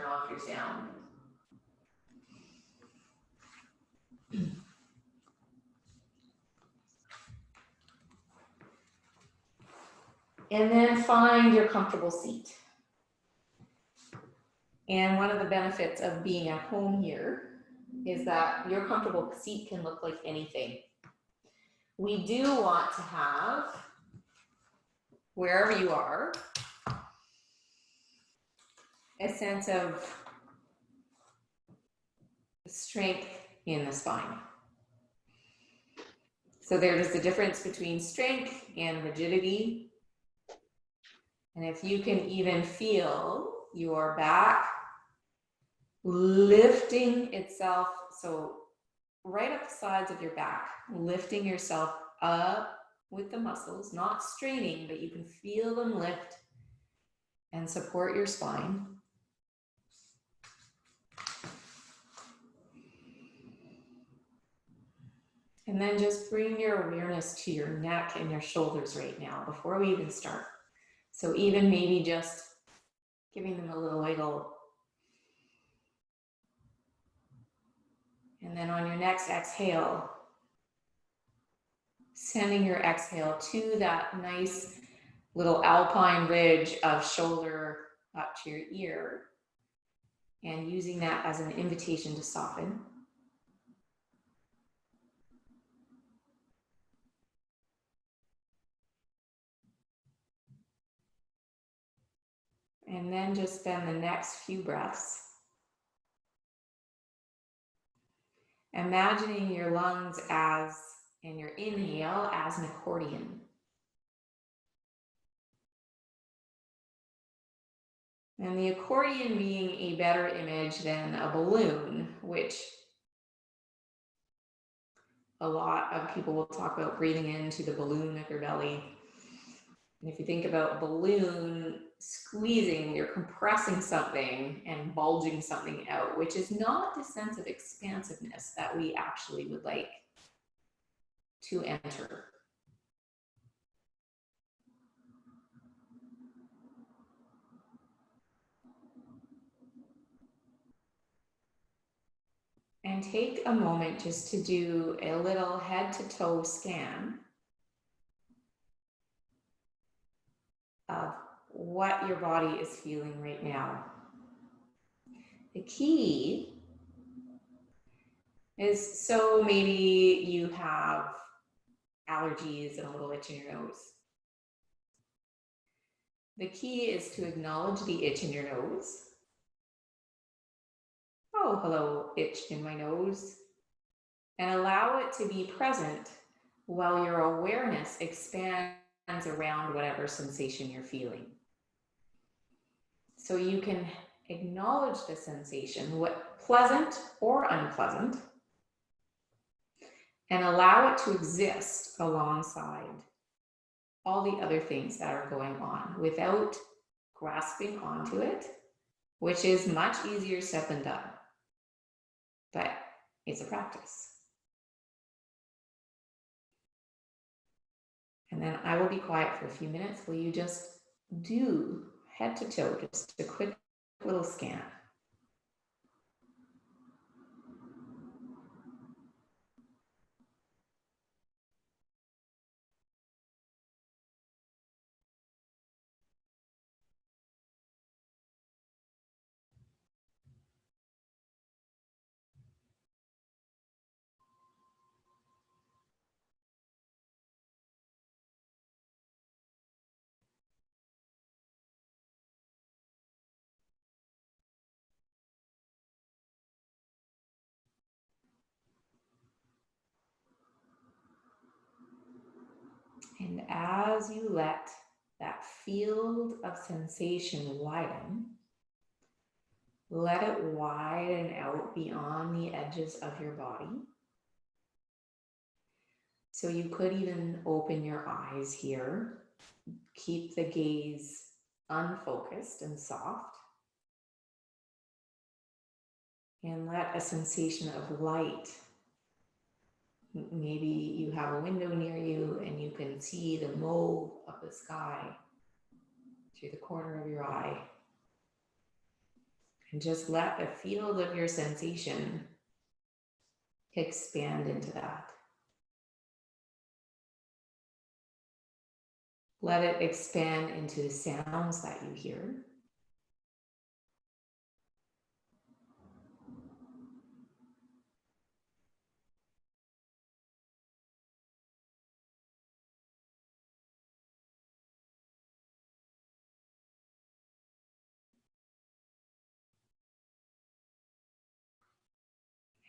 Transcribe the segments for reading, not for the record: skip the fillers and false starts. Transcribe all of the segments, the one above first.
off your sound. And then find your comfortable seat. And one of the benefits of being at home here is that your comfortable seat can look like anything. We do want to have, wherever you are, a sense of strength in the spine. So there's the difference between strength and rigidity. And if you can even feel your back lifting itself, so right up the sides of your back, lifting yourself up with the muscles, not straining, but you can feel them lift and support your spine. And then just bring your awareness to your neck and your shoulders right now before we even start. So even maybe just giving them a little wiggle. And then on your next exhale, sending your exhale to that nice little alpine ridge of shoulder up to your ear, and using that as an invitation to soften. And then just spend the next few breaths imagining your lungs as, and your inhale as an accordion. And the accordion being a better image than a balloon, which a lot of people will talk about breathing into the balloon of your belly. And if you think about balloon squeezing, you're compressing something and bulging something out, which is not the sense of expansiveness that we actually would like to enter. And take a moment just to do a little head to toe scan of what your body is feeling right now. The key is, so maybe you have allergies and a little itch in your nose. The key is to acknowledge the itch in your nose. Oh, hello, itch in my nose. And allow it to be present while your awareness expands around whatever sensation you're feeling. So you can acknowledge the sensation, what pleasant or unpleasant, and allow it to exist alongside all the other things that are going on without grasping onto it, which is much easier said than done, but it's a practice. And then I will be quiet for a few minutes. Will you just do head to toe, just a quick little scan? And as you let that field of sensation widen, let it widen out beyond the edges of your body. So you could even open your eyes here. Keep the gaze unfocused and soft. And let a sensation of light. Maybe you have a window near you and you can see the mauve of the sky through the corner of your eye. And just let the field of your sensation expand into that. Let it expand into the sounds that you hear.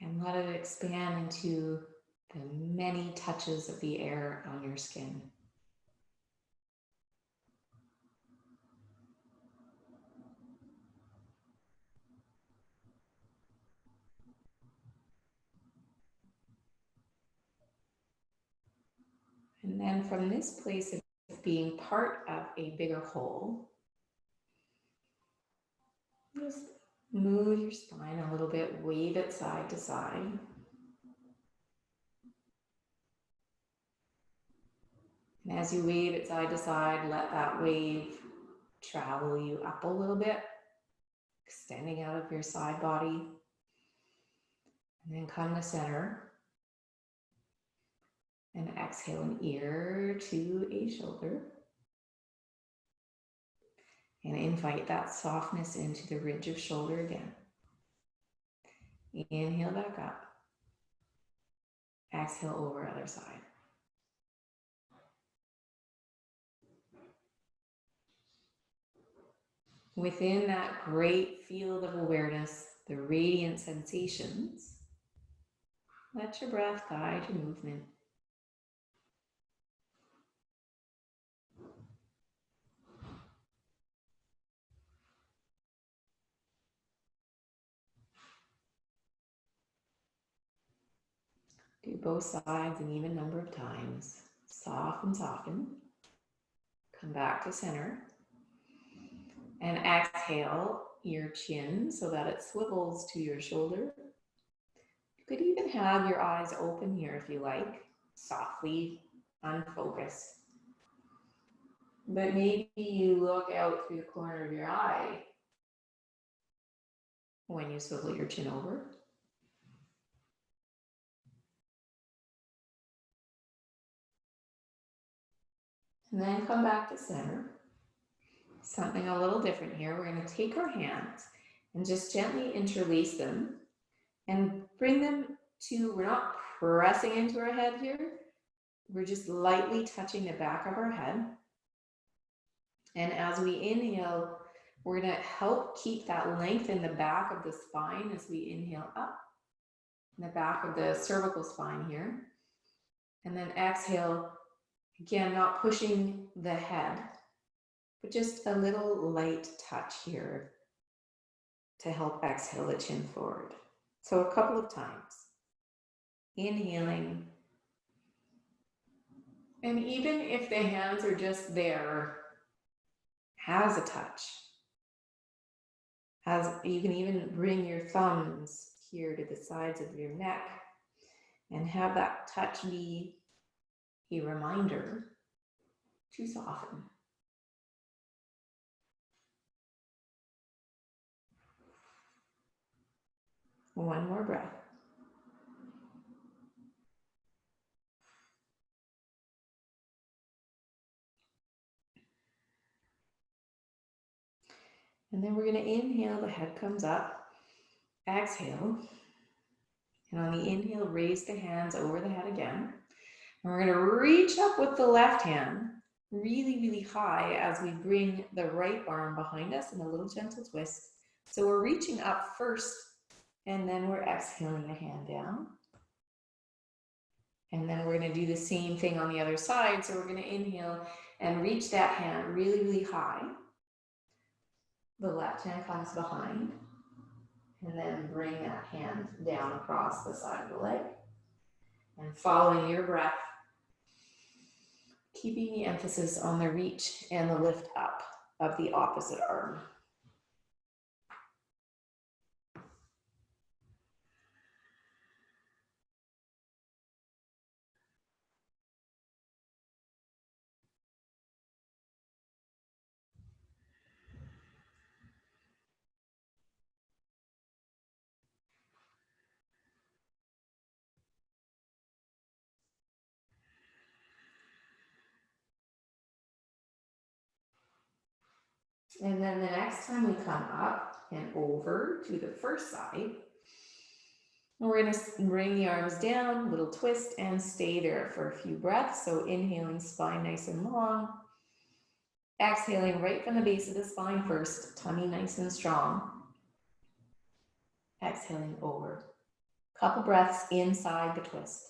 And let it expand into the many touches of the air on your skin. And then from this place of being part of a bigger whole, just move your spine a little bit, wave it side to side. And as you wave it side to side, let that wave travel you up a little bit, extending out of your side body. And then come to center. And exhale an ear to a shoulder. And invite that softness into the ridge of shoulder again. Inhale back up. Exhale over other side. Within that great field of awareness, the radiant sensations, let your breath guide your movement. Do both sides an even number of times. Soften, soften. Come back to center. And exhale your chin so that it swivels to your shoulder. You could even have your eyes open here if you like, softly, unfocused. But maybe you look out through the corner of your eye when you swivel your chin over. And then come back to center. Something a little different here. We're going to take our hands and just gently interlace them and bring them to, we're not pressing into our head here. We're just lightly touching the back of our head. And as we inhale, we're going to help keep that length in the back of the spine as we inhale up in the back of the cervical spine here. And then exhale, again, not pushing the head, but just a little light touch here to help exhale the chin forward. So a couple of times. Inhaling. And even if the hands are just there, as a touch. As you can even bring your thumbs here to the sides of your neck and have that touch be a reminder to soften. One more breath. And then we're going to inhale, the head comes up. Exhale. And on the inhale, raise the hands over the head again. And we're going to reach up with the left hand really, really high as we bring the right arm behind us in a little gentle twist. So we're reaching up first, and then we're exhaling the hand down. And then we're going to do the same thing on the other side. So we're going to inhale and reach that hand really, really high. The left hand comes behind. And then bring that hand down across the side of the leg. And following your breath, keeping the emphasis on the reach and the lift up of the opposite arm. And then the next time we come up and over to the first side, we're going to bring the arms down, little twist, and stay there for a few breaths. So inhaling, spine nice and long. Exhaling right from the base of the spine first, tummy nice and strong. Exhaling over. Couple breaths inside the twist.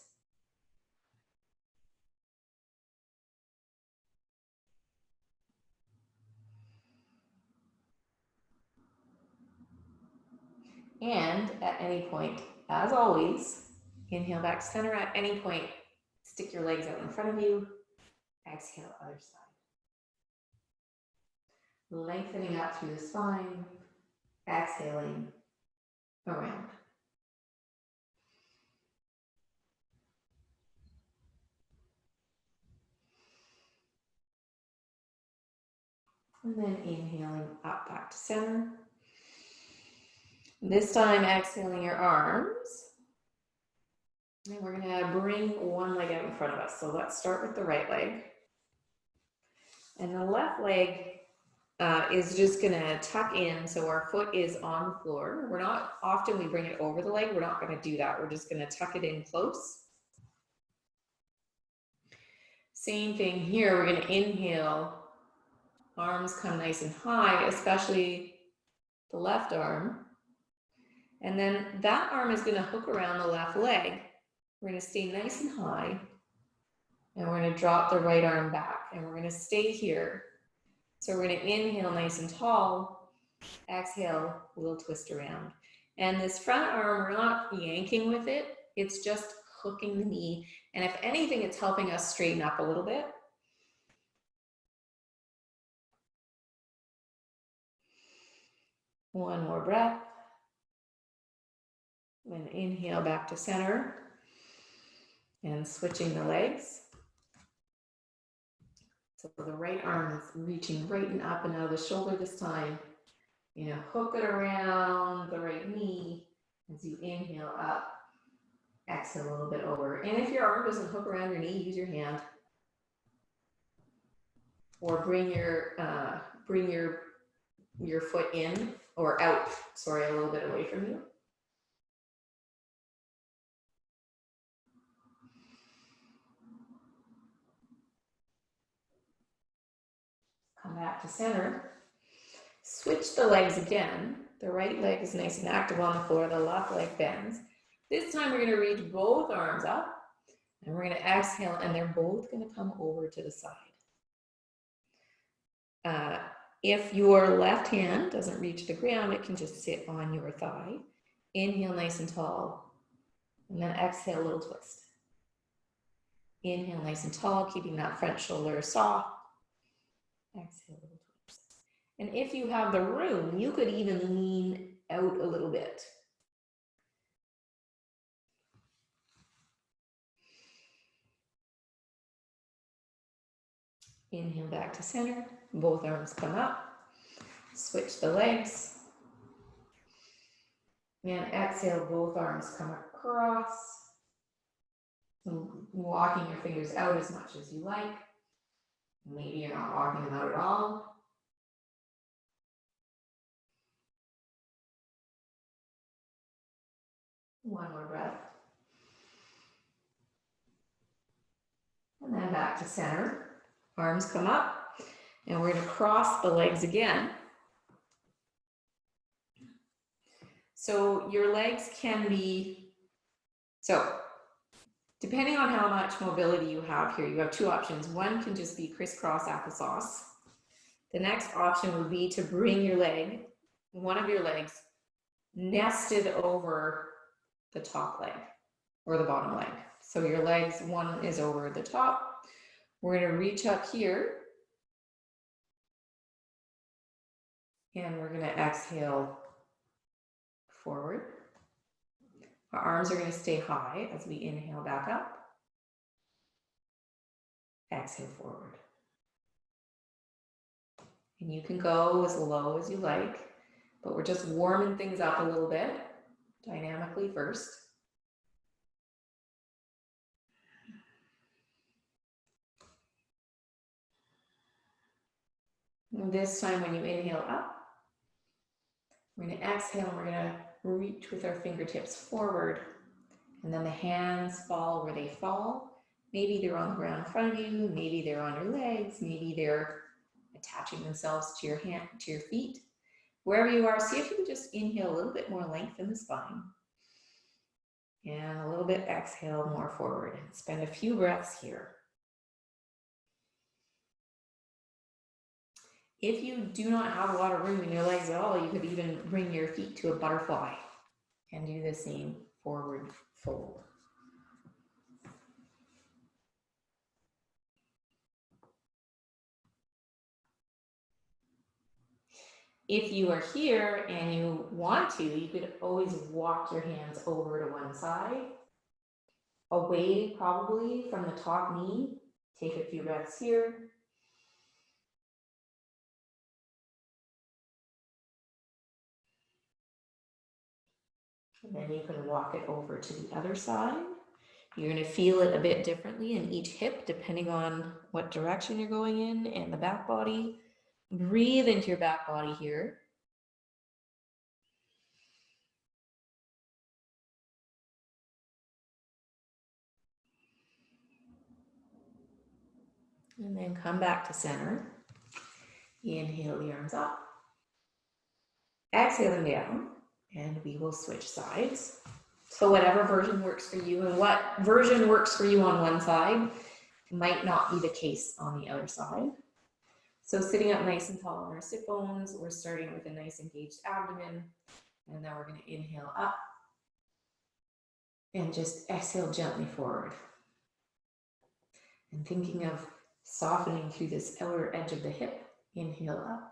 And at any point, as always, inhale back to center. At any point, stick your legs out in front of you. Exhale, other side. Lengthening out through the spine. Exhaling around. And then inhaling up back to center. This time, exhaling your arms. And we're going to bring one leg out in front of us. So let's start with the right leg. And the left leg is just going to tuck in so our foot is on the floor. We're not, often we bring it over the leg. We're not going to do that. We're just going to tuck it in close. Same thing here. We're going to inhale. Arms come nice and high, especially the left arm. And then that arm is going to hook around the left leg. We're going to stay nice and high. And we're going to drop the right arm back. And we're going to stay here. So we're going to inhale nice and tall. Exhale, a little twist around. And this front arm, we're not yanking with it. It's just hooking the knee. And if anything, it's helping us straighten up a little bit. One more breath. And inhale back to center. And switching the legs. So the right arm is reaching right and up and out of the shoulder this time. You know, hook it around the right knee as you inhale up. Exhale a little bit over. And if your arm doesn't hook around your knee, use your hand. Or bring your foot in or out, sorry, a little bit away from you. Come back to center. Switch the legs again. The right leg is nice and active on the floor. The left leg bends. This time we're going to reach both arms up. And we're going to exhale, and they're both going to come over to the side. If your left hand doesn't reach the ground, it can just sit on your thigh. Inhale nice and tall. And then exhale, a little twist. Inhale nice and tall, keeping that front shoulder soft. Exhale, a little twist. And if you have the room, you could even lean out a little bit. Inhale back to center. Both arms come up. Switch the legs. And exhale, both arms come across. Walking your fingers out as much as you like. Maybe you're not walking them out at all. One more breath. And then back to center. Arms come up. And we're going to cross the legs again. So your legs can be, depending on how much mobility you have here, you have two options. One can just be crisscross applesauce. The next option would be to bring your leg, one of your legs, nested over the top leg or the bottom leg. So your legs, one is over the top. We're going to reach up here. And we're going to exhale forward. Our arms are going to stay high as we inhale back up. Exhale forward. And you can go as low as you like, but we're just warming things up a little bit dynamically first. This time when you inhale up, we're going to exhale and we're going to reach with our fingertips forward. And then the hands fall where they fall. Maybe they're on the ground in front of you, maybe they're on your legs, maybe they're attaching themselves to your feet. Wherever you are, see if you can just inhale a little bit more length in the spine. And a little bit exhale more forward. And spend a few breaths here. If you do not have a lot of room in your legs at all, you could even bring your feet to a butterfly and do the same forward fold. If you are here and you want to, you could always walk your hands over to one side, away probably from the top knee. Take a few breaths here. And then you can walk it over to the other side. You're going to feel it a bit differently in each hip, depending on what direction you're going in and the back body. Breathe into your back body here. And then come back to center. Inhale the arms up. Exhale them down. And we will switch sides. So whatever version works for you, and what version works for you on one side might not be the case on the other side. So sitting up nice and tall on our sit bones, we're starting with a nice engaged abdomen. And then we're going to inhale up. And just exhale gently forward. And thinking of softening through this outer edge of the hip. Inhale up.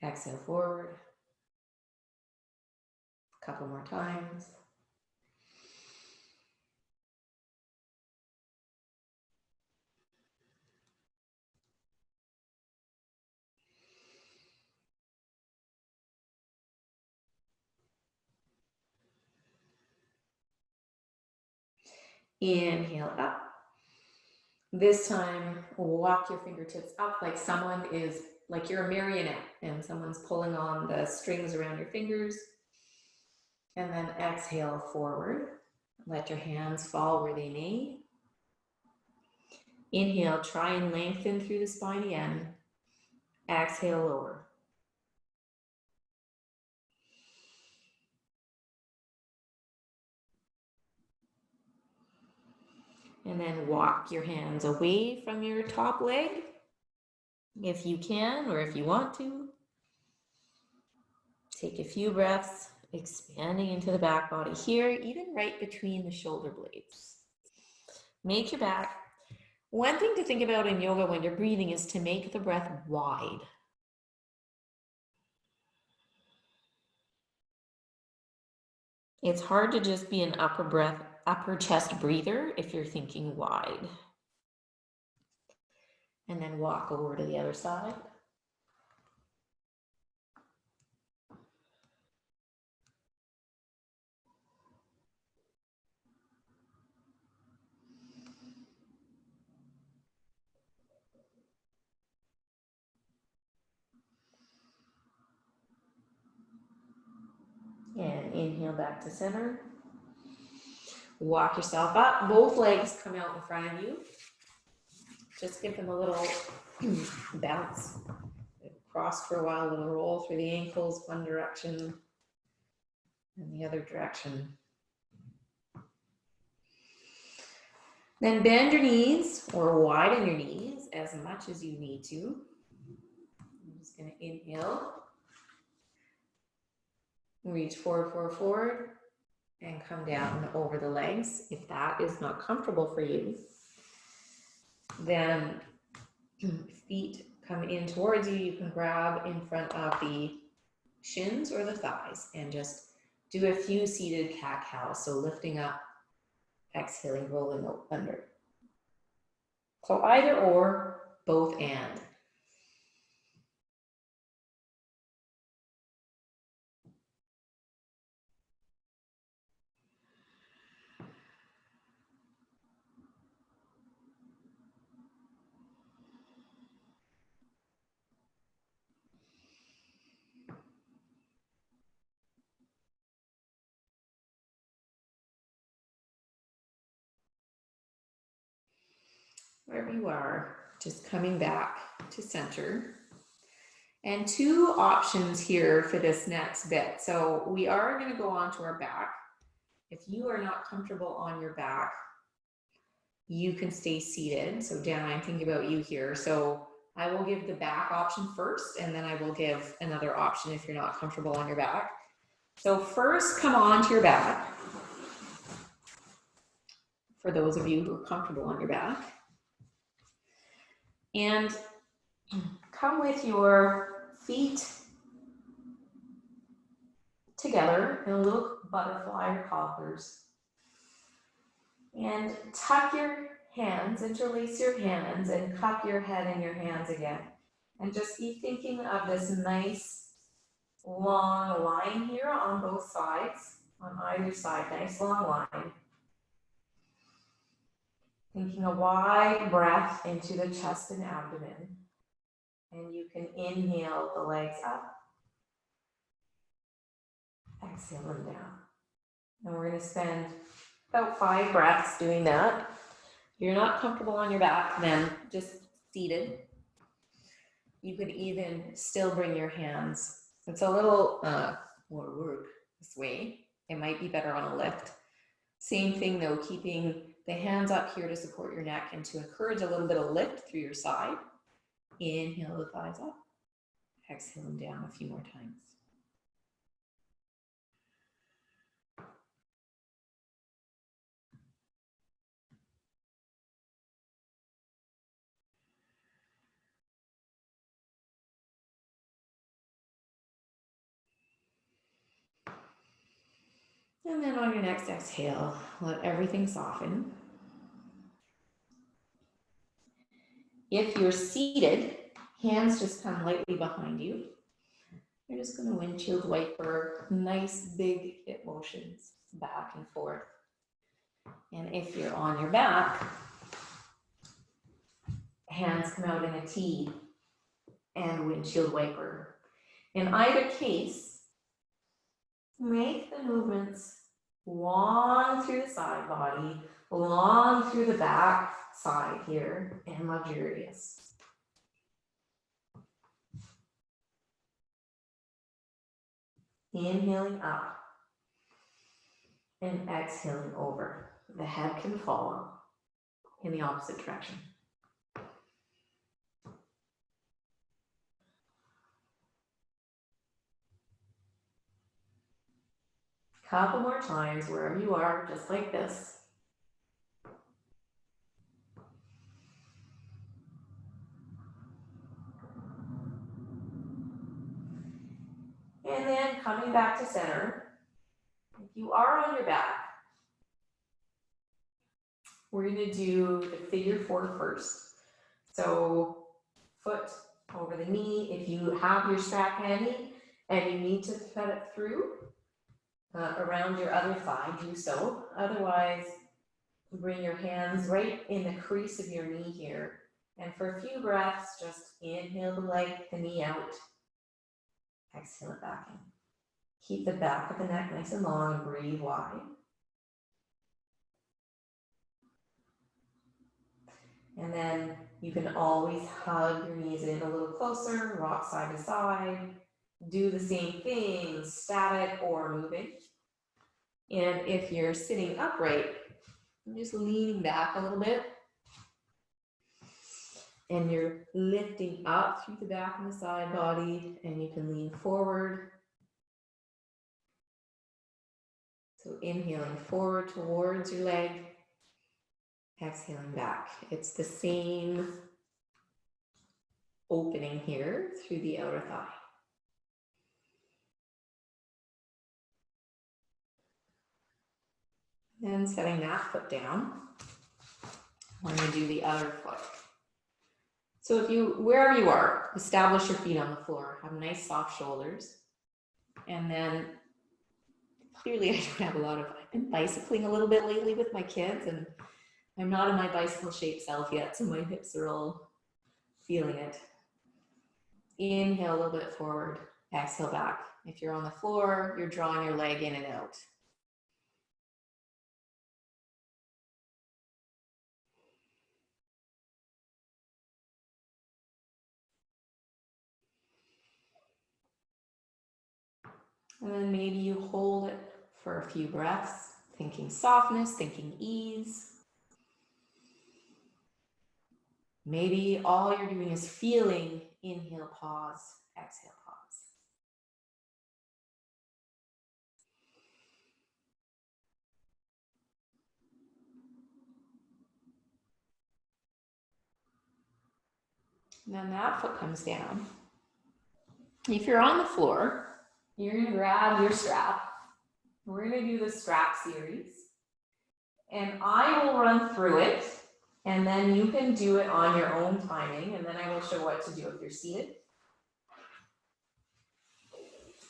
Exhale forward. A couple more times. Inhale up. This time, walk your fingertips up like you're a marionette and someone's pulling on the strings around your fingers. And then exhale forward. Let your hands fall where they may. Inhale, try and lengthen through the spine again. Exhale, lower. And then walk your hands away from your top leg, if you can or if you want to. Take a few breaths, expanding into the back body here, even right between the shoulder blades. Make your back. One thing to think about in yoga when you're breathing is to make the breath wide. It's hard to just be an upper chest breather if you're thinking wide. And then walk over to the other side. And inhale back to center. Walk yourself up. Both legs come out in front of you. Just give them a little bounce. Cross for a while, a little roll through the ankles, one direction and the other direction. Then bend your knees or widen your knees as much as you need to. I'm just going to inhale. Reach forward, and come down over the legs. If that is not comfortable for you, then feet come in towards you. You can grab in front of the shins or the thighs and just do a few seated cat-cows. So lifting up, exhaling, rolling under. So either or, both and. wherever you are, just coming back to center. And two options here for this next bit. So we are going to go onto our back. If you are not comfortable on your back, you can stay seated. So Dan, I'm thinking about you here. So I will give the back option first, and then I will give another option if you're not comfortable on your back. So first, come on to your back. For those of you who are comfortable on your back. And come with your feet together in a little butterfly or cobblers. And tuck your hands, interlace your hands, and cup your head in your hands again. And just be thinking of this nice long line here on both sides, on either side, nice long line. Thinking a wide breath into the chest and abdomen. And you can inhale the legs up. Exhale them down. And we're going to spend about 5 breaths doing that. If you're not comfortable on your back, then just seated. You could even still bring your hands. It's a little more work this way. It might be better on a lift. Same thing though, keeping the hands up here to support your neck and to encourage a little bit of lift through your side. Inhale the thighs up. Exhale them down a few more times. And then on your next exhale, let everything soften. If you're seated, hands just come lightly behind you. You're just going to windshield wiper, nice big hip motions back and forth. And if you're on your back, hands come out in a T and windshield wiper. In either case, make the movements long through the side body, long through the back side here, and luxurious. Inhaling up and exhaling over. The head can follow in the opposite direction. Couple more times wherever you are, just like this. And then coming back to center. If you are on your back, we're going to do the figure 4 first. So foot over the knee. If you have your strap handy and you need to thread it through around your other thigh, do so. Otherwise, bring your hands right in the crease of your knee here. And for a few breaths, just inhale the leg, the knee out. Exhale it back in. Keep the back of the neck nice and long and breathe wide. And then you can always hug your knees in a little closer, rock side to side. Do the same thing, static or moving. And if you're sitting upright, just leaning back a little bit. And you're lifting up through the back and the side body, and you can lean forward. So inhaling forward towards your leg, exhaling back. It's the same opening here through the outer thigh. Then setting that foot down, we're going to do the other foot. So if you, wherever you are, establish your feet on the floor, have nice soft shoulders. And then clearly I don't have a lot of, I've been bicycling a little bit lately with my kids and I'm not in my bicycle shape self yet, so my hips are all feeling it. Inhale a little bit forward, exhale back. If you're on the floor, you're drawing your leg in and out. And then maybe you hold it for a few breaths, thinking softness, thinking ease. Maybe all you're doing is feeling inhale, pause, exhale, pause. And then that foot comes down. If you're on the floor, you're going to grab your strap. We're going to do the strap series. And I will run through it, and then you can do it on your own timing, and then I will show what to do if you're seated.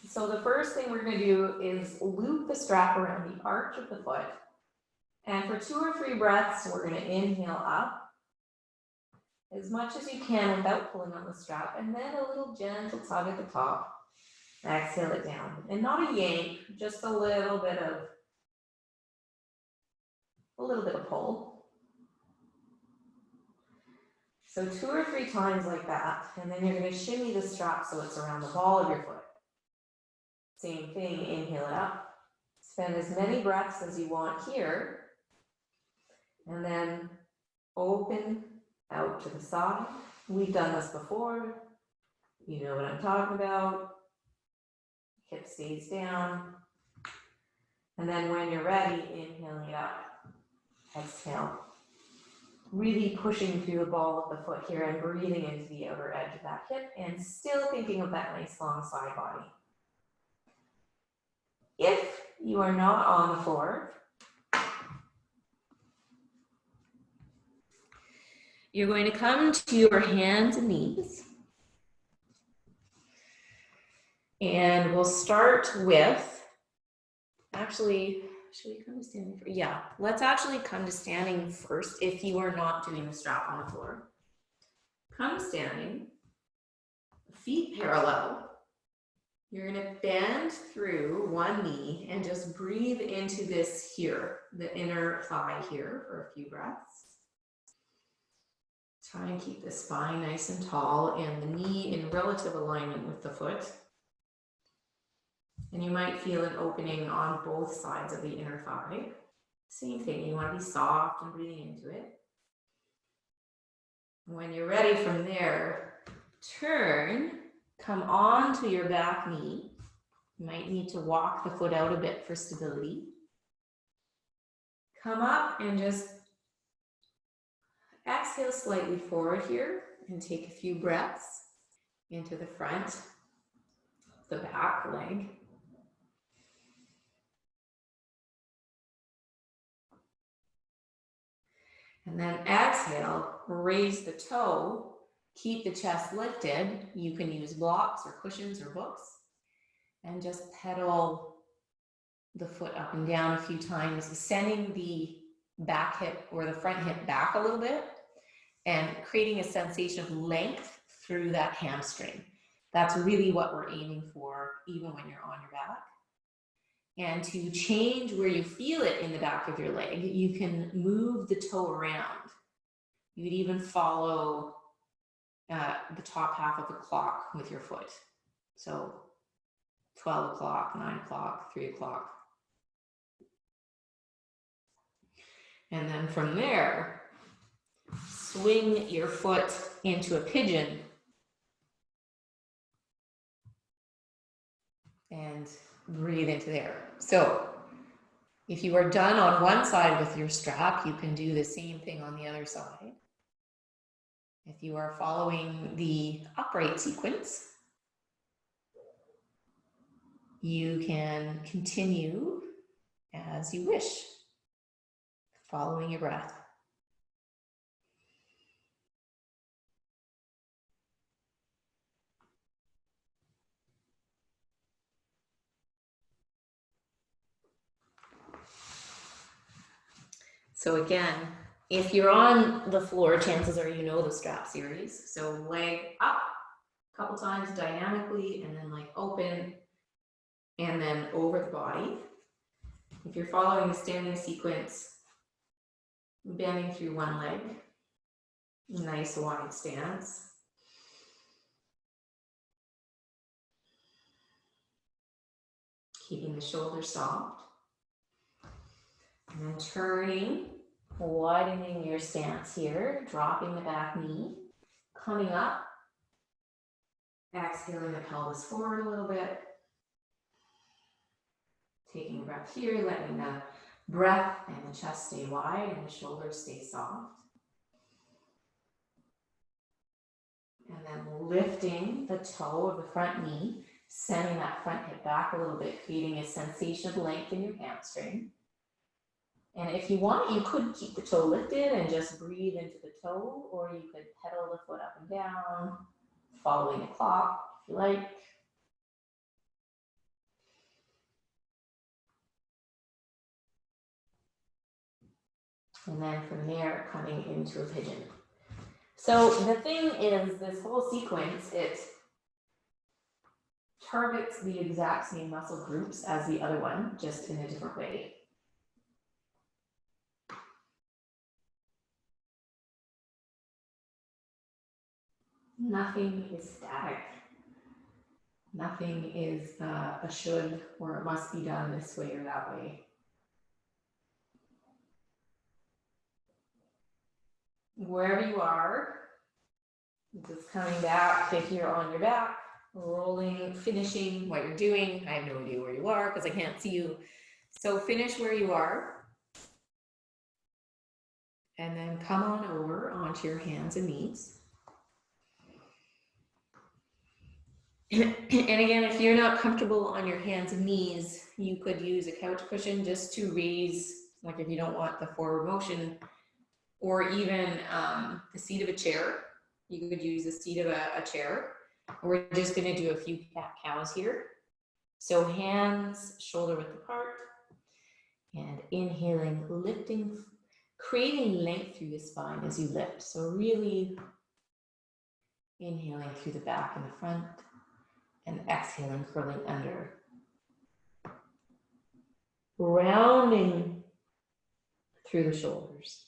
So the first thing we're going to do is loop the strap around the arch of the foot. And for 2 or 3 breaths, we're going to inhale up as much as you can without pulling on the strap, and then a little gentle tug at the top. Exhale it down. And not a yank, just a little bit of pull. So 2 or 3 times like that, and then you're going to shimmy the strap so it's around the ball of your foot. Same thing, inhale it up. Spend as many breaths as you want here, and then open out to the side. We've done this before. You know what I'm talking about. Hip stays down. And then when you're ready, inhaling it up. Exhale. Really pushing through the ball of the foot here and breathing into the outer edge of that hip and still thinking of that nice long side body. If you are not on the floor, you're going to come to your hands and knees. And we'll start with, actually, should we come to standing first? Yeah, let's actually come to standing first if you are not doing the strap on the floor. Come standing, feet parallel. You're going to bend through one knee and just breathe into this here, the inner thigh here for a few breaths. Try and keep the spine nice and tall and the knee in relative alignment with the foot. And you might feel an opening on both sides of the inner thigh. Same thing, you want to be soft and breathing into it. When you're ready from there, turn, come onto your back knee. You might need to walk the foot out a bit for stability. Come up and just exhale slightly forward here and take a few breaths into the front, the back leg. And then exhale, raise the toe, keep the chest lifted. You can use blocks or cushions or books and just pedal the foot up and down a few times, sending the back hip or the front hip back a little bit and creating a sensation of length through that hamstring. That's really what we're aiming for, even when you're on your back. And to change where you feel it in the back of your leg, you can move the toe around. You would even follow the top half of the clock with your foot. So 12 o'clock, 9 o'clock, 3 o'clock. And then from there, swing your foot into a pigeon and breathe into there. So if you are done on one side with your strap, you can do the same thing on the other side. If you are following the upright sequence, you can continue as you wish, following your breath. So again, if you're on the floor, chances are you know the strap series. So leg up a couple times dynamically and then like open and then over the body. If you're following the standing sequence, bending through one leg, nice wide stance. keeping the shoulders soft. And then turning, widening your stance here, dropping the back knee, coming up, exhaling the pelvis forward a little bit. Taking a breath here, letting the breath and the chest stay wide and the shoulders stay soft. And then lifting the toe of the front knee, sending that front hip back a little bit, creating a sensation of length in your hamstring. And if you want, you could keep the toe lifted and just breathe into the toe, or you could pedal the foot up and down, following the clock if you like. And then from there, coming into a pigeon. So the thing is, this whole sequence, it targets the exact same muscle groups as the other one, just in a different way. Nothing is static. Nothing is a should or it must be done this way or that way. Wherever you are, just coming back if you're on your back, rolling, finishing what you're doing. I have no idea where you are because I can't see you. So finish where you are. And then come on over onto your hands and knees. And again, if you're not comfortable on your hands and knees, you could use a couch cushion just to raise, like if you don't want the forward motion, or even the seat of a chair. You could use the seat of a chair. We're just going to do a few cat-cows here. So hands shoulder width apart, and inhaling, lifting, creating length through the spine as you lift. So really inhaling through the back and the front, and exhaling, curling under. Rounding through the shoulders.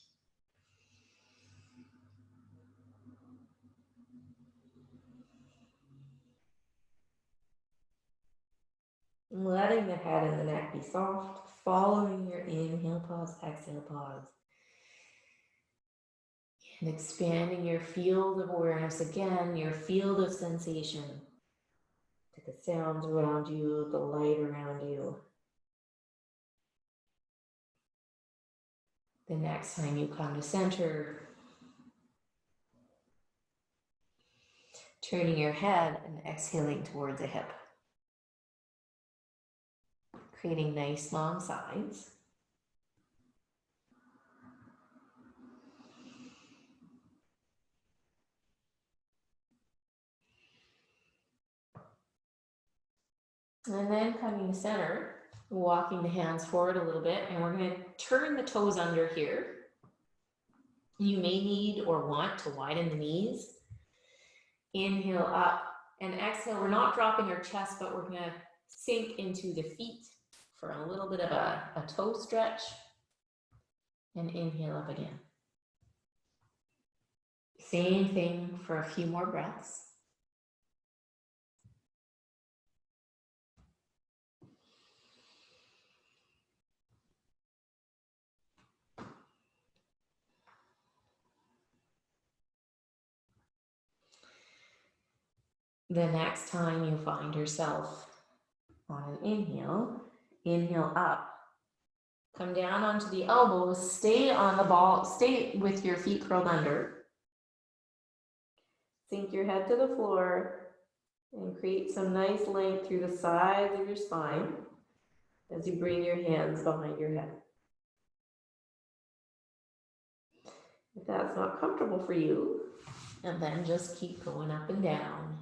Letting the head and the neck be soft, following your inhale, pause, exhale, pause. And expanding your field of awareness again, your field of sensation. To the sounds around you, the light around you. The next time you come to center, turning your head and exhaling towards the hip. Creating nice long sides. And then coming to center, walking the hands forward a little bit, and we're going to turn the toes under here. You may need or want to widen the knees. Inhale up and exhale. We're not dropping our chest, but we're going to sink into the feet for a little bit of a toe stretch. And inhale up again. Same thing for a few more breaths. The next time you find yourself on an inhale, inhale up. Come down onto the elbows, stay on the ball, stay with your feet curled under. Sink your head to the floor and create some nice length through the sides of your spine as you bring your hands behind your head. If that's not comfortable for you, and then just keep going up and down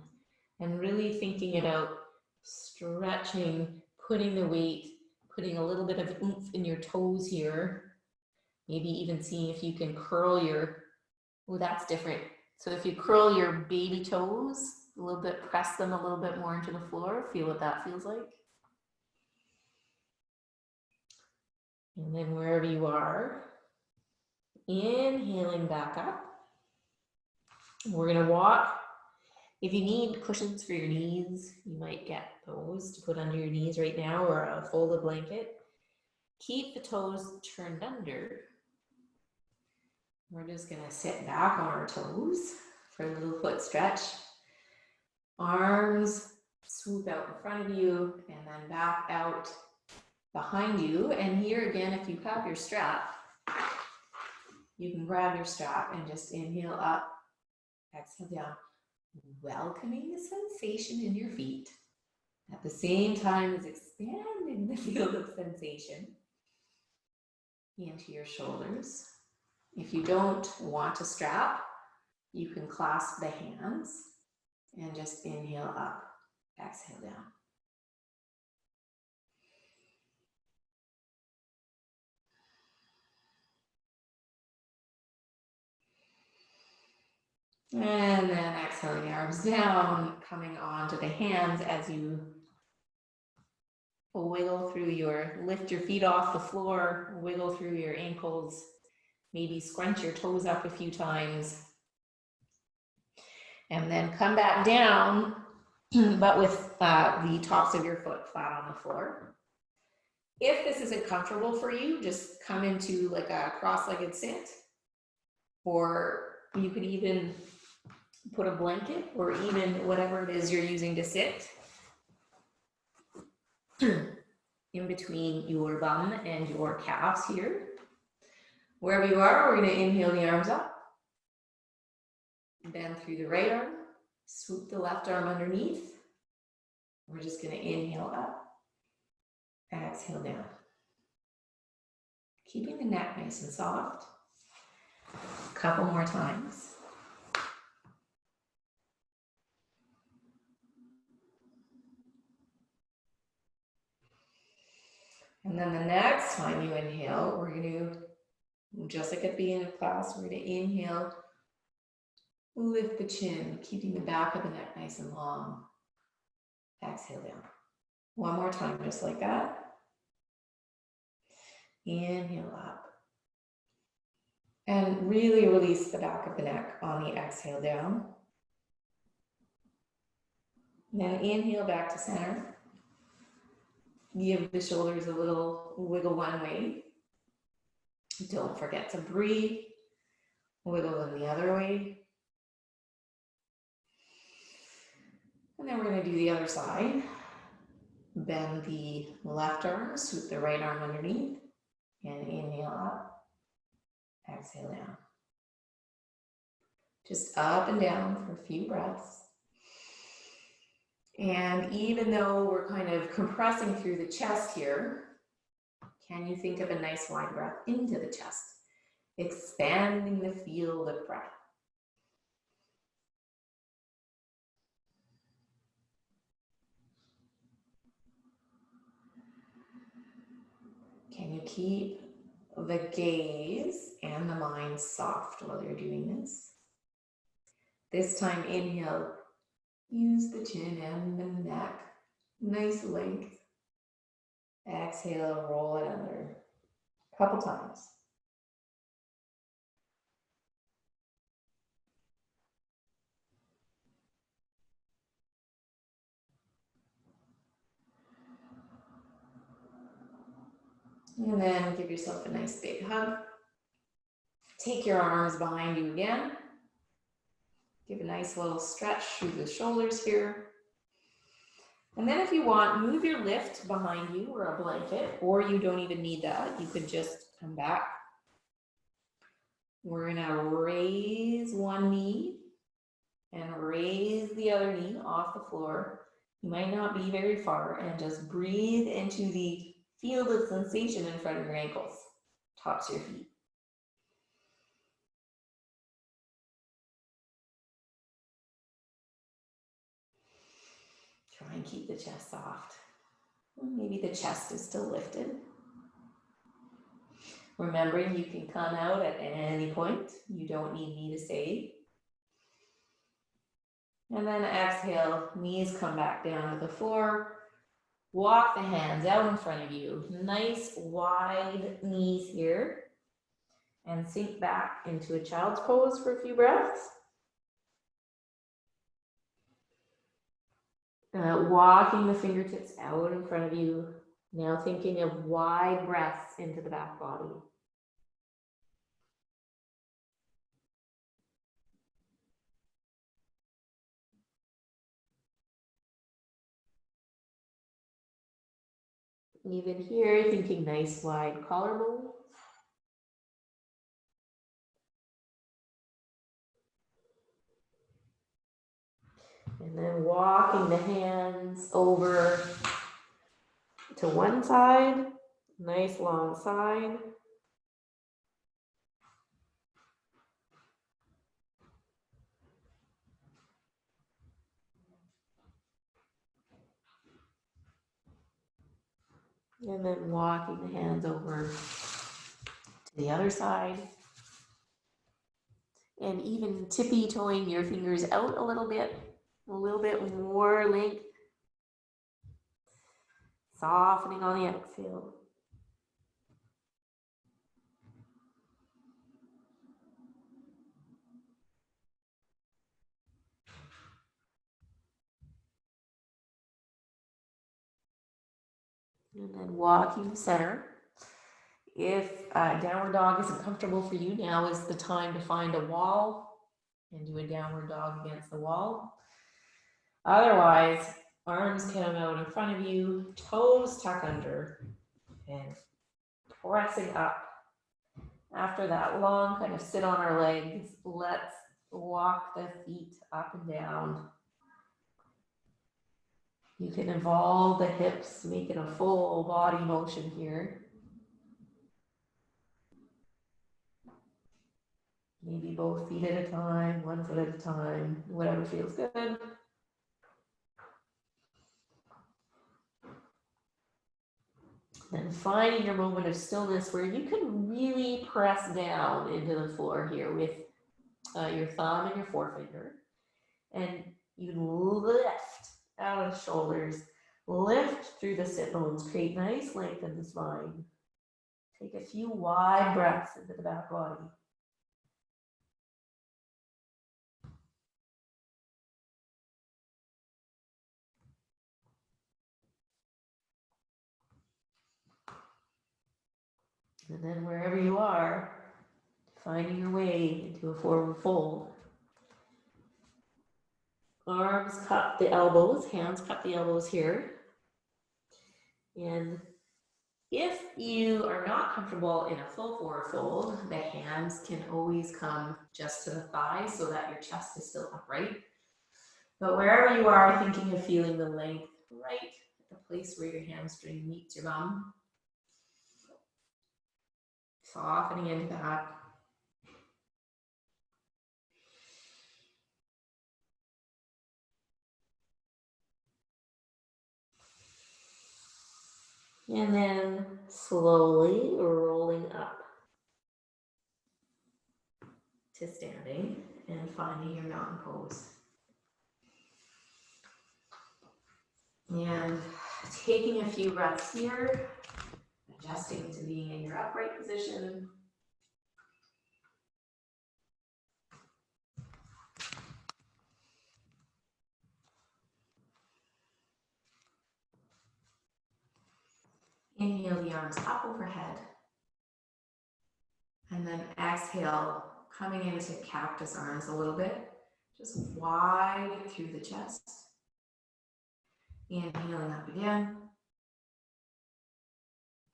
and really thinking about stretching, putting the weight, putting a little bit of oomph in your toes here. Maybe even seeing if you can curl your, oh, that's different. So if you curl your baby toes a little bit, press them a little bit more into the floor, feel what that feels like. And then wherever you are, inhaling back up. We're going to walk If you need cushions for your knees, you might get those to put under your knees right now, or a folded blanket. Keep the toes turned under. We're just gonna sit back on our toes for a little foot stretch. Arms swoop out in front of you and then back out behind you. And here again, if you have your strap, you can grab your strap and just inhale up, exhale down, welcoming the sensation in your feet at the same time as expanding the field of sensation into your shoulders. If you don't want to strap, you can clasp the hands and just inhale up, exhale down. And then exhaling the arms down, coming onto the hands as you wiggle through lift your feet off the floor, wiggle through your ankles, maybe scrunch your toes up a few times. And then come back down, but with the tops of your foot flat on the floor. If this isn't comfortable for you, just come into like a cross-legged sit, or you could even put a blanket or even whatever it is you're using to sit in between your bum and your calves here. Wherever you are, we're going to inhale the arms up, bend through the right arm, swoop the left arm underneath. We're just going to inhale up, exhale down. Keeping the neck nice and soft. A couple more times. And then the next time you inhale, we're going to, just like at the beginning of class, we're going to inhale, lift the chin, keeping the back of the neck nice and long. Exhale down. One more time, just like that. Inhale up. And really release the back of the neck on the exhale down. And then inhale back to center. Give the shoulders a little wiggle one way. Don't forget to breathe. Wiggle them the other way. And then we're going to do the other side. Bend the left arm, swoop the right arm underneath, and inhale up, exhale down. Just up and down for a few breaths. And even though we're kind of compressing through the chest here, can you think of a nice wide breath into the chest, expanding the field of breath? Can you keep the gaze and the mind soft while you're doing this? This time, inhale, use the chin and the neck, nice length. Exhale, roll it under a couple times. And then give yourself a nice big hug. Take your arms behind you again. Give a nice little stretch through the shoulders here. And then if you want, move your lift behind you or a blanket, or you don't even need that. You could just come back. We're gonna raise one knee and raise the other knee off the floor. You might not be very far, and just breathe into the field of sensation in front of your ankles, tops of your feet. Try and keep the chest soft. Maybe the chest is still lifted. Remembering you can come out at any point. You don't need me to say. And then exhale, knees come back down to the floor. Walk the hands out in front of you. Nice wide knees here. And sink back into a child's pose for a few breaths. Walking the fingertips out in front of you. Now thinking of wide breaths into the back body. Even here, thinking nice wide collarbone. And then walking the hands over to one side, nice long side. And then walking the hands over to the other side. And even tippy-toeing your fingers out a little bit more length. Softening on the exhale. And then walking to center. If downward dog isn't comfortable for you, now is the time to find a wall and do a downward dog against the wall. Otherwise, arms come out in front of you, toes tuck under, and pressing up. After that long kind of sit on our legs, let's walk the feet up and down. You can involve the hips, make it a full body motion here. Maybe both feet at a time, one foot at a time, whatever feels good. Then finding your moment of stillness where you can really press down into the floor here with your thumb and your forefinger. And you lift out of the shoulders, lift through the sit bones, create nice length in the spine. Take a few wide breaths into the back body. And then wherever you are, finding your way into a forward fold. Arms cup the elbows, hands cup the elbows here. And if you are not comfortable in a full forward fold, the hands can always come just to the thighs so that your chest is still upright. But wherever you are, thinking of feeling the length right at the place where your hamstring meets your bum. Softening into that. And then slowly rolling up to standing and finding your mountain pose. And taking a few breaths here, adjusting to being in your upright position. Inhale the arms up overhead. And then exhale, coming into cactus arms a little bit, just wide through the chest. Inhaling up again.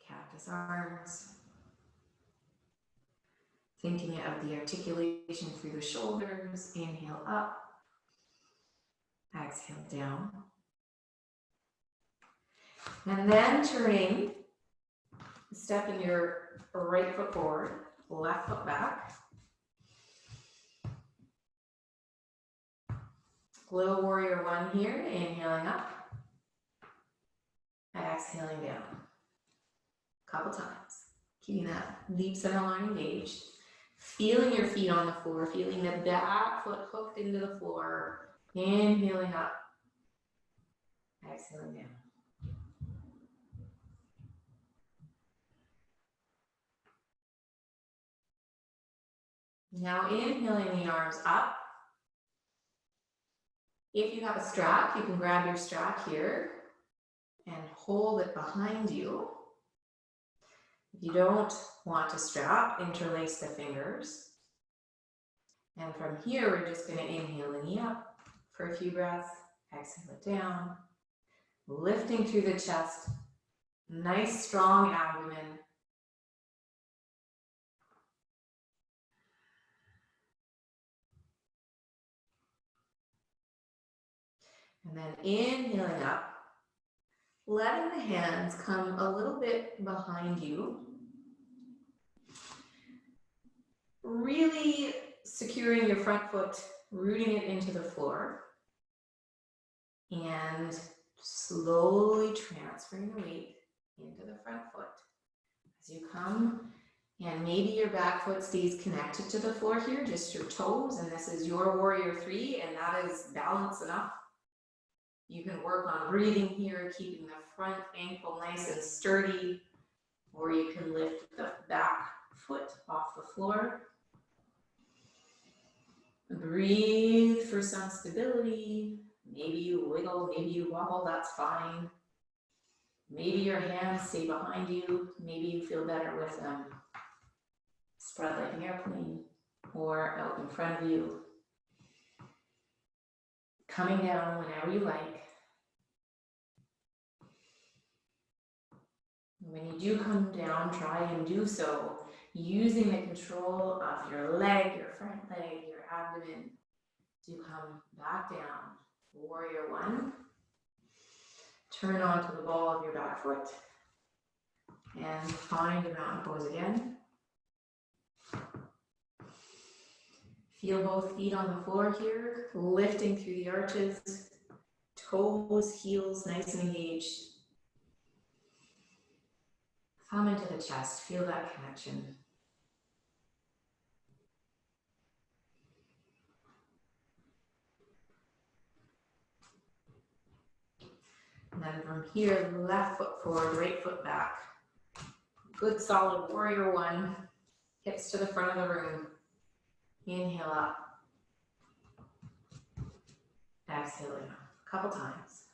Cactus arms. Thinking of the articulation through the shoulders. Inhale up. Exhale down. And then turning, stepping your right foot forward, left foot back. Little warrior one here, inhaling up. Exhaling down. A couple times. Keeping that deep center line engaged. Feeling your feet on the floor, feeling the back foot hooked into the floor. Inhaling up. Exhaling down. Now inhaling the arms up. If you have a strap, you can grab your strap here and hold it behind you. If you don't want a strap, interlace the fingers. And from here, we're just going to inhale the knee up for a few breaths, exhale it down, lifting through the chest, nice strong abdomen. And then inhaling up, letting the hands come a little bit behind you. Really securing your front foot, rooting it into the floor. And slowly transferring the weight into the front foot. As you come, and maybe your back foot stays connected to the floor here, just your toes, and this is your warrior 3, and that is balance enough. You can work on breathing here, keeping the front ankle nice and sturdy, or you can lift the back foot off the floor. Breathe for some stability. Maybe you wiggle, maybe you wobble, that's fine. Maybe your hands stay behind you. Maybe you feel better with them spread like an airplane or out in front of you. Coming down whenever you like. When you do come down, try and do so using the control of your leg, your front leg, your abdomen to come back down. Warrior 1. Turn onto the ball of your back foot and find a mountain pose again. Feel both feet on the floor here, lifting through the arches, toes, heels nice and engaged. Thumb into the chest, feel that connection. And then from here, left foot forward, right foot back. Good solid warrior 1, hips to the front of the room. Inhale up. Exhale down. A couple times.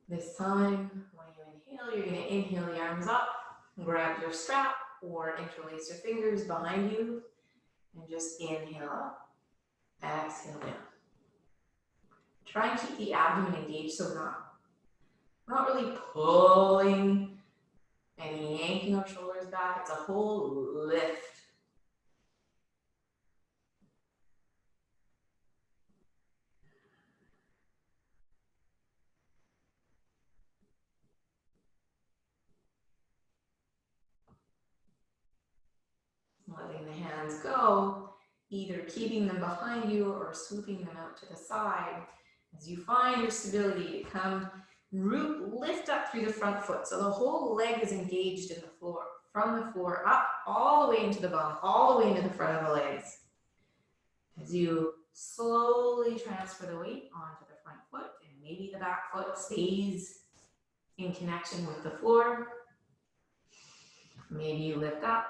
This time, when you inhale, you're going to inhale the arms up, grab your strap, or interlace your fingers behind you, and just inhale up, exhale down. Try and keep the abdomen engaged so we're not really pulling and yanking our shoulders back. It's a whole lift. Letting the hands go, either keeping them behind you or swooping them out to the side. As you find your stability to come, root, lift up through the front foot. So the whole leg is engaged in the floor, from the floor up, all the way into the bum, all the way into the front of the legs. As you slowly transfer the weight onto the front foot, and maybe the back foot stays in connection with the floor. Maybe you lift up.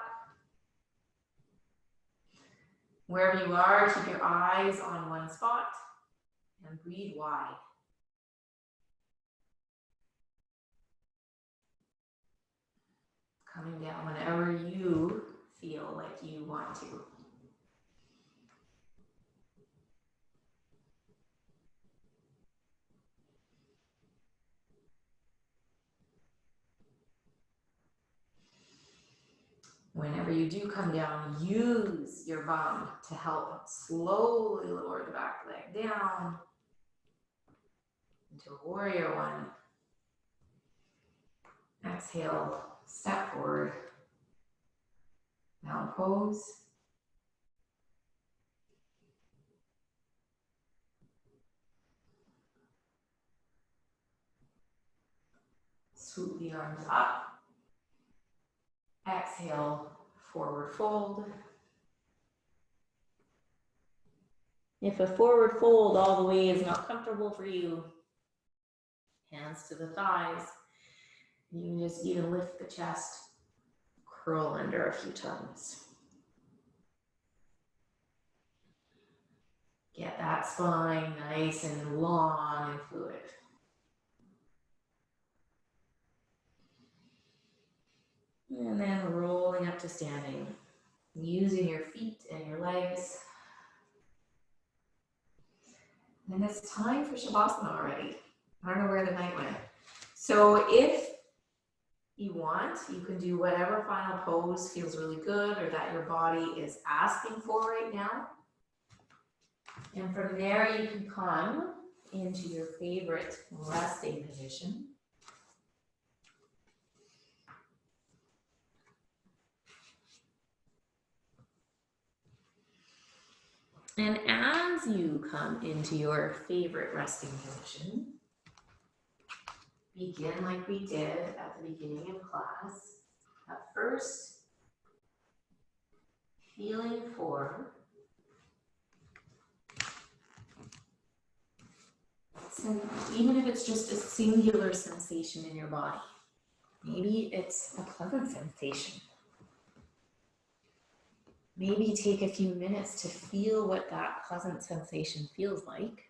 Wherever you are, keep your eyes on one spot and breathe wide. Coming down whenever you feel like you want to. Whenever you do come down, use your bum to help slowly lower the back leg down into warrior 1. Exhale, step forward, mountain pose. Swoop the arms up. Exhale, forward fold. If a forward fold all the way is not comfortable for you, hands to the thighs. You can just even lift the chest, curl under a few times. Get that spine nice and long and fluid. And then rolling up to standing, using your feet and your legs. And it's time for Shavasana already. I don't know where the night went. So if you want, you can do whatever final pose feels really good or that your body is asking for right now. And from there, you can come into your favorite resting position. And as you come into your favorite resting position, begin like we did at the beginning of class. At first, feeling for even if it's just a singular sensation in your body. Maybe it's a pleasant sensation. Maybe take a few minutes to feel what that pleasant sensation feels like.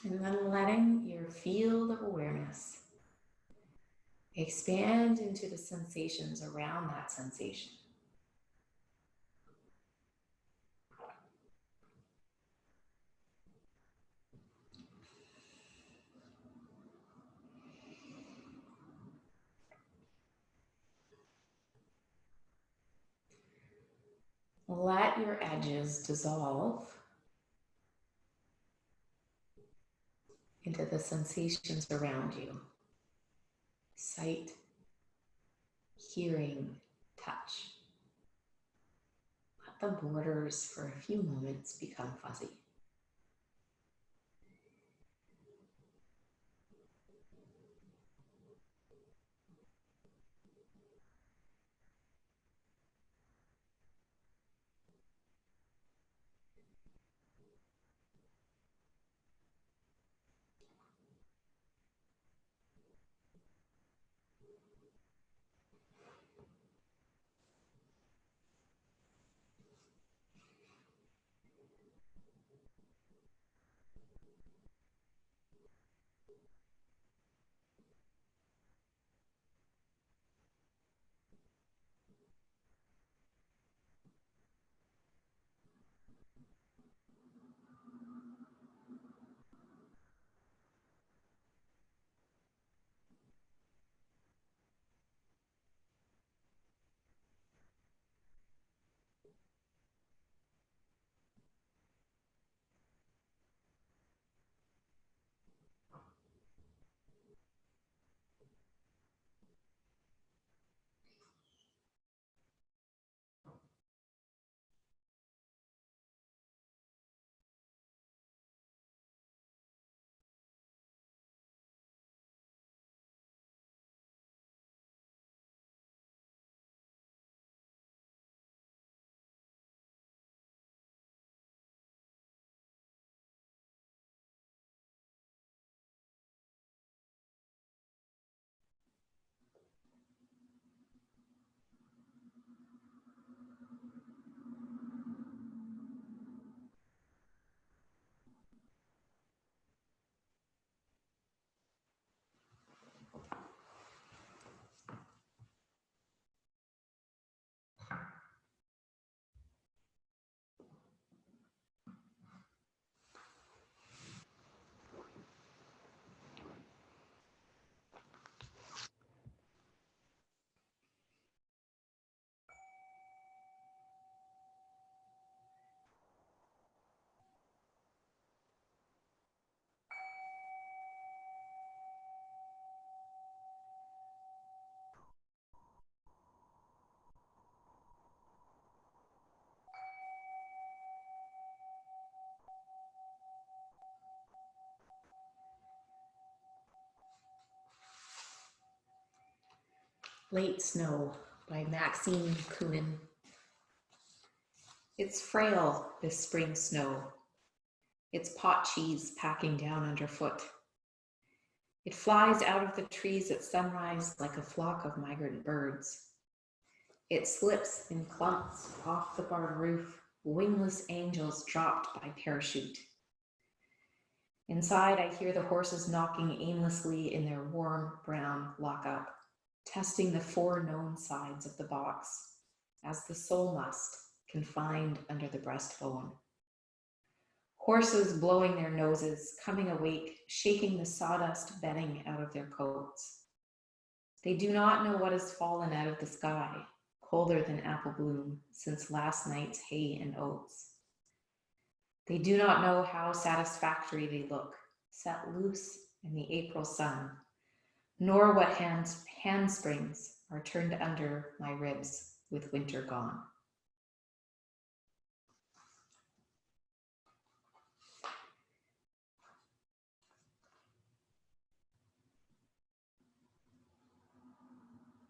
And then letting your field of awareness expand into the sensations around that sensation. Let your edges dissolve into the sensations around you. Sight, hearing, touch. Let the borders for a few moments become fuzzy. Late Snow by Maxine Kunin. It's frail, this spring snow. its pot cheese packing down underfoot. It flies out of the trees at sunrise like a flock of migrant birds. It slips in clumps off the barn roof, wingless angels dropped by parachute. Inside, I hear the horses knocking aimlessly in their warm brown lockup, testing the 4 known sides of the box, as the soul must, confined under the breastbone. Horses blowing their noses, coming awake, shaking the sawdust bedding out of their coats. They do not know what has fallen out of the sky, colder than apple bloom, since last night's hay and oats. They do not know how satisfactory they look, set loose in the April sun, nor what handsprings are turned under my ribs with winter gone.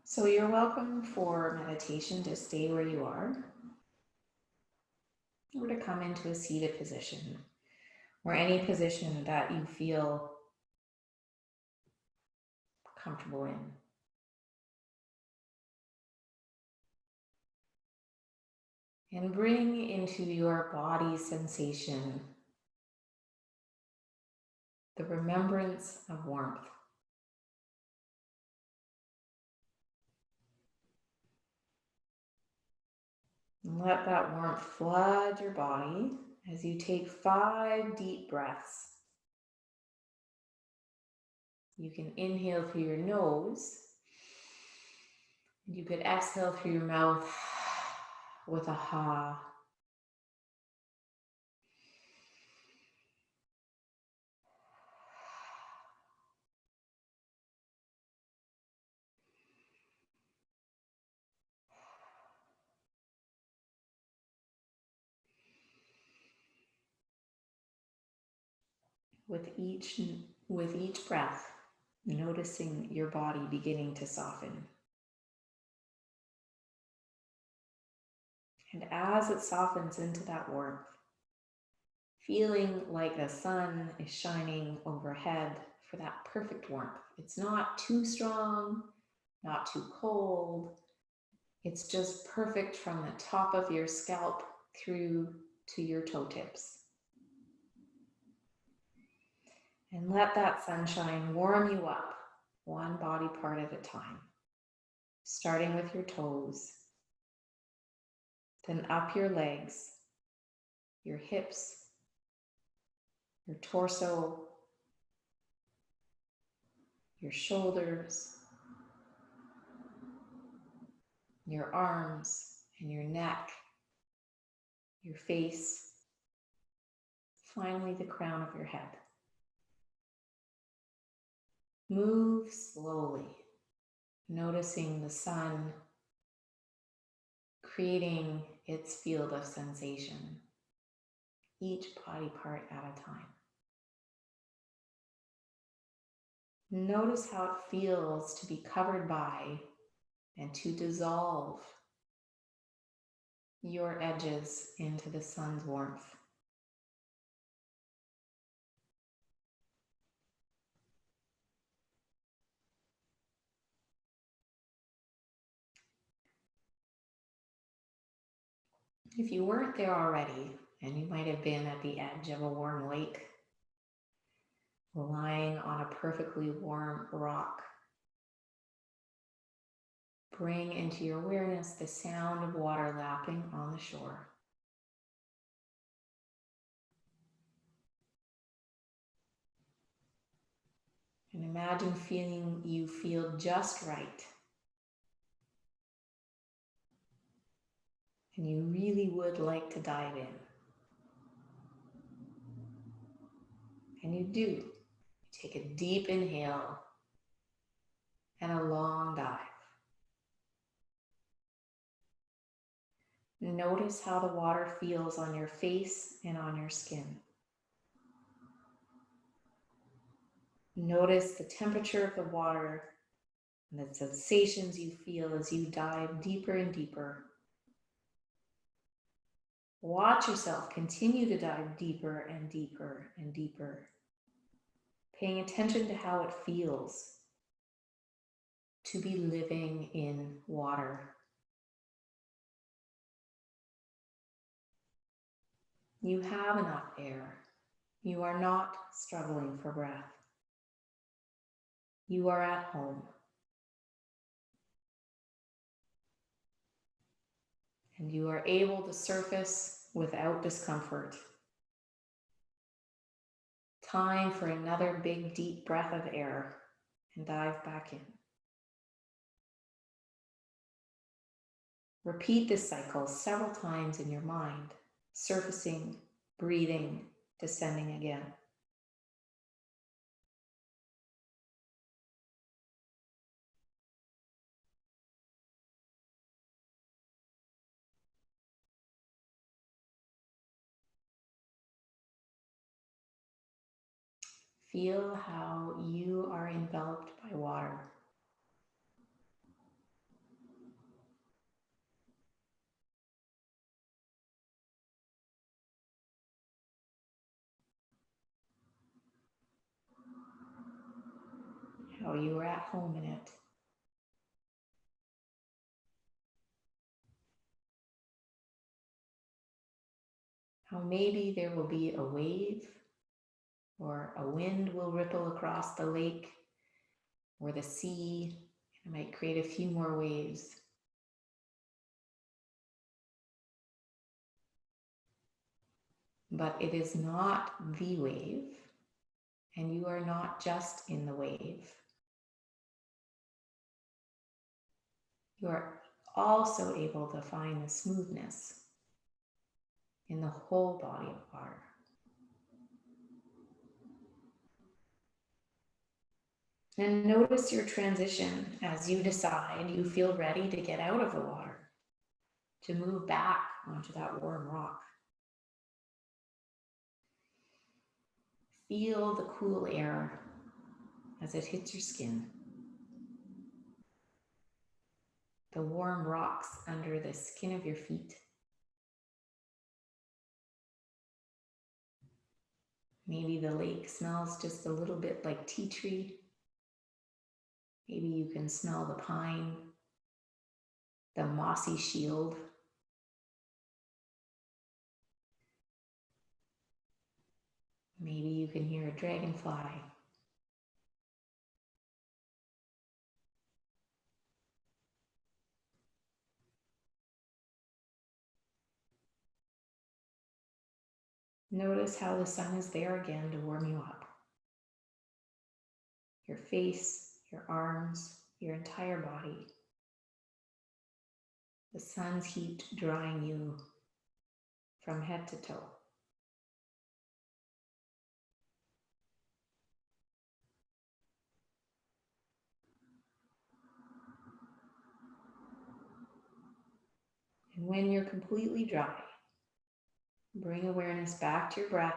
So you're welcome for meditation to stay where you are, or to come into a seated position, or any position that you feel comfortable in. And bring into your body sensation the remembrance of warmth. And let that warmth flood your body as you take 5 deep breaths. You can inhale through your nose, and you could exhale through your mouth with a ha. With each breath, noticing your body beginning to soften. And as it softens into that warmth, feeling like the sun is shining overhead for that perfect warmth. It's not too strong, not too cold. It's just perfect from the top of your scalp through to your toe tips. And let that sunshine warm you up, one body part at a time, starting with your toes, then up your legs, your hips, your torso, your shoulders, your arms and your neck, your face, finally the crown of your head. Move slowly, noticing the sun creating its field of sensation, each body part at a time. Notice how it feels to be covered by and to dissolve your edges into the sun's warmth. If you weren't there already, and you might have been at the edge of a warm lake, lying on a perfectly warm rock, bring into your awareness the sound of water lapping on the shore. And imagine feeling you feel just right. And you really would like to dive in. And you do. Take a deep inhale and a long dive. Notice how the water feels on your face and on your skin. Notice the temperature of the water and the sensations you feel as you dive deeper and deeper. Watch yourself continue to dive deeper and deeper and deeper, paying attention to how it feels to be living in water. You have enough air. You are not struggling for breath. You are at home. And you are able to surface without discomfort. Time for another big, deep breath of air and dive back in. Repeat this cycle several times in your mind, surfacing, breathing, descending again. Feel how you are enveloped by water. How you are at home in it. How maybe there will be a wave or a wind will ripple across the lake or the sea. It might create a few more waves. But it is not the wave, and you are not just in the wave. You are also able to find the smoothness in the whole body of water. And notice your transition as you decide you feel ready to get out of the water, to move back onto that warm rock. Feel the cool air as it hits your skin. The warm rocks under the skin of your feet. Maybe the lake smells just a little bit like tea tree. Maybe you can smell the pine, the mossy shield. Maybe you can hear a dragonfly. Notice how the sun is there again to warm you up. Your face, your arms, your entire body. The sun's heat drying you from head to toe. And when you're completely dry, bring awareness back to your breath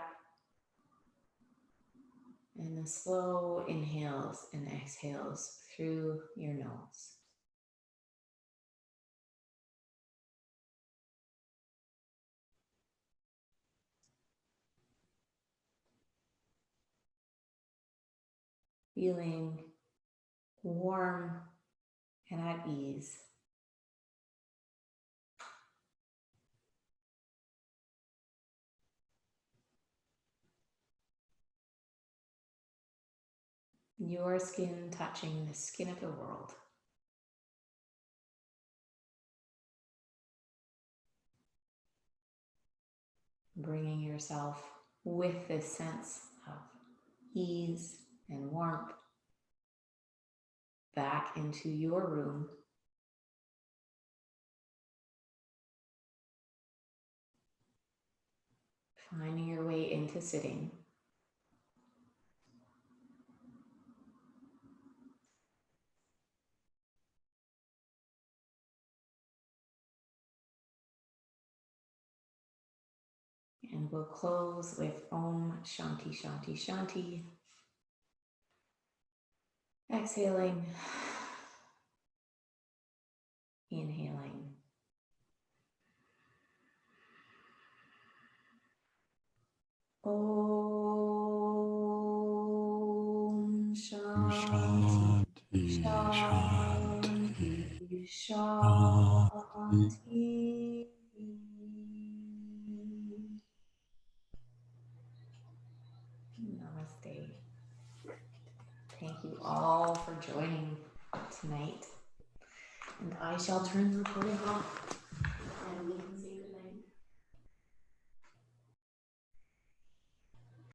and the slow inhales and exhales through your nose. Feeling warm and at ease. Your skin touching the skin of the world. Bringing yourself with this sense of ease and warmth back into your room. Finding your way into sitting. And we'll close with Om Shanti Shanti Shanti. Exhaling. Inhaling. Om Shanti, Shanti, Shanti, Shanti. Shanti. Namaste. Thank you all for joining tonight. And I shall turn the recording off. And we can see